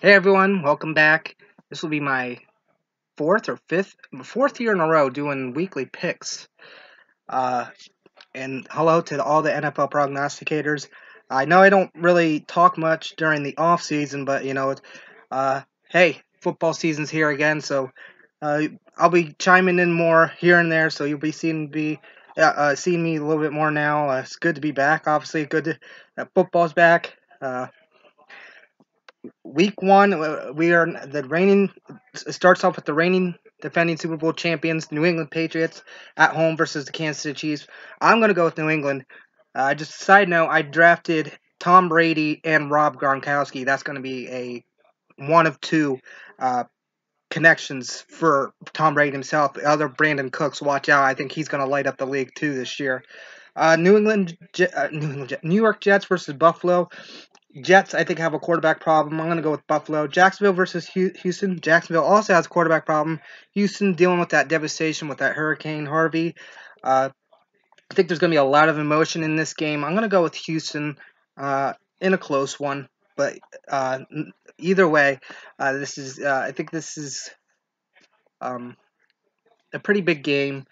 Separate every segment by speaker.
Speaker 1: Hey everyone, welcome back. This will be my fourth year in a row doing weekly picks. Uh, and hello to all the NFL prognosticators. I know I don't really talk much during the off season, but uh, hey, football season's here again, so uh, I'll be chiming in more here and there. So you'll be seeing me a little bit more now. It's good to be back. Obviously, that football's back. Week one, we are the reigning. It starts off with the reigning defending Super Bowl champions, New England Patriots, at home versus the Kansas City Chiefs. I'm gonna go with New England. Just a side note, I drafted Tom Brady and Rob Gronkowski. That's gonna be a one of two uh, connections for Tom Brady himself. The other Brandon Cooks, watch out. I think he's gonna light up the league too this year. New York Jets versus Buffalo. Jets, I think, have a quarterback problem. I'm going to go with Buffalo. Jacksonville versus Houston. Jacksonville also has a quarterback problem. Houston dealing with that devastation with that Hurricane Harvey. Uh, I think there's going to be a lot of emotion in this game. I'm going to go with Houston in a close one. But either way, I think this is um, a pretty big game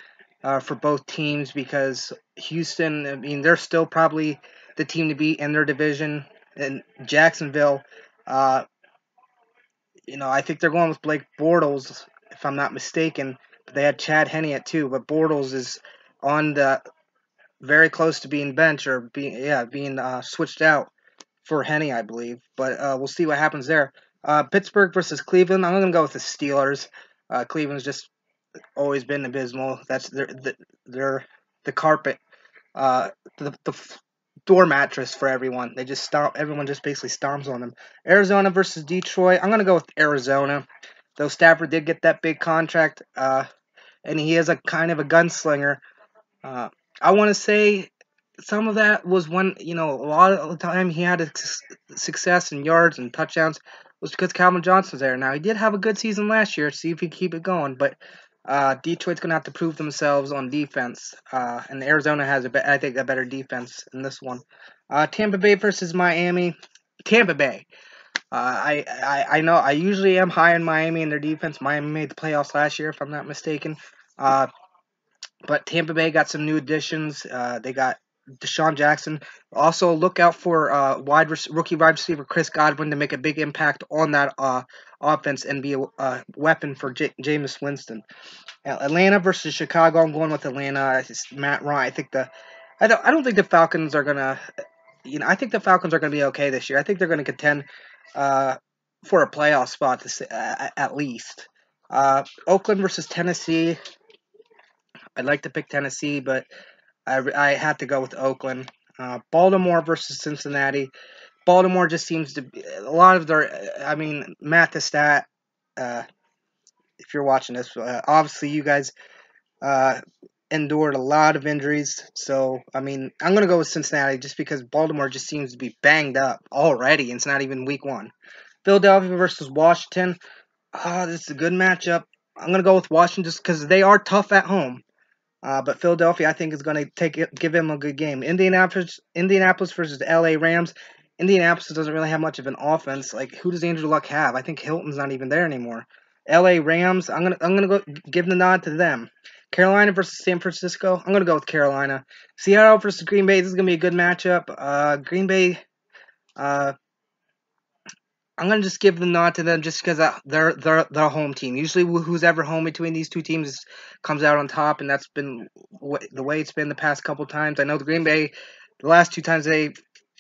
Speaker 1: for both teams because Houston, I mean, they're still probably the team to beat in their division. And Jacksonville, uh, I think they're going with Blake Bortles, if I'm not mistaken. But they had Chad Henne at two, but Bortles is on the very close to being benched or being switched out for Henne, I believe. But we'll see what happens there. Pittsburgh versus Cleveland. I'm going to go with the Steelers. Cleveland's just always been abysmal. That's their the carpet, uh, the door mattress for everyone. They just stomp. Everyone just basically stomps on them. Arizona versus Detroit. I'm gonna go with Arizona. Though Stafford did get that big contract, and he is a kind of a gunslinger. Uh, I want to say some of that was when a lot of the time he had success in yards and touchdowns was because Calvin Johnson's there. Now he did have a good season last year. See if he can keep it going, but Detroit's gonna have to prove themselves on defense, and Arizona has I think a better defense in this one. Tampa Bay versus Miami. Tampa Bay. I know I usually am high in Miami and their defense. Miami made the playoffs last year, if I'm not mistaken. Uh, but Tampa Bay got some new additions. They got Deshaun Jackson. Also, look out for rookie wide receiver Chris Godwin to make a big impact on that offense and be a weapon for Jameis Winston. Atlanta versus Chicago. I'm going with Atlanta. It's Matt Ryan. I don't think the Falcons are gonna. I think the Falcons are gonna be okay this year. I think they're gonna contend uh, for a playoff spot at least. Oakland versus Tennessee. I'd like to pick Tennessee, but I have to go with Oakland. Baltimore versus Cincinnati. Baltimore just seems to be a lot of their. I mean, Matt the stat. Uh, if you're watching this, obviously you guys uh, endured a lot of injuries. So, I mean, I'm going to go with Cincinnati just because Baltimore just seems to be banged up already, and it's not even week one. Philadelphia versus Washington. This is a good matchup. I'm going to go with Washington just because they are tough at home. But Philadelphia, I think, is going to give him a good game. Indianapolis versus the LA Rams. Indianapolis doesn't really have much of an offense. Like, who does Andrew Luck have? I think Hilton's not even there anymore. LA Rams, I'm gonna go give the nod to them. Carolina versus San Francisco, I'm gonna go with Carolina. Seattle versus Green Bay, this is gonna be a good matchup. Green Bay, uh, I'm gonna just give the nod to them just because they're a home team. Usually, who's ever home between these two teams comes out on top, and that's been the way it's been the past couple times. I know the Green Bay, the last two times they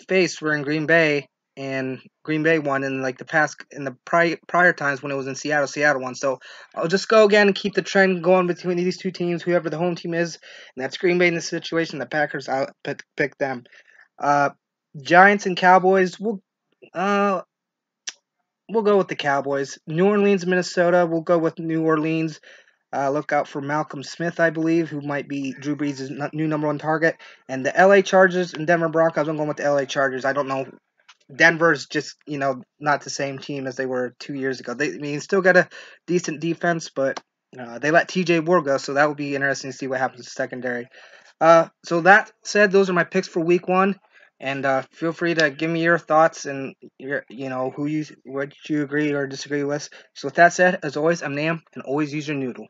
Speaker 1: faced were in Green Bay, and Green Bay won. In like the prior times when it was in Seattle, Seattle won. So I'll just go again and keep the trend going between these two teams, whoever the home team is, and that's Green Bay in this situation. The Packers, I'll pick them. Uh, Giants and Cowboys, uh we'll go with the Cowboys. New Orleans, Minnesota. We'll go with New Orleans. Look out for Malcolm Smith, I believe, who might be Drew Brees' new number one target. And the LA Chargers and Denver Broncos. I'm going with the LA Chargers. I don't know. Denver's just, not the same team as they were 2 years ago. Still got a decent defense, but they let TJ Ward go, so that will be interesting to see what happens in secondary. So that said, those are my picks for week one. And feel free to give me your thoughts and what you agree or disagree with. So with that said, as always, I'm Nam, and always use your noodle.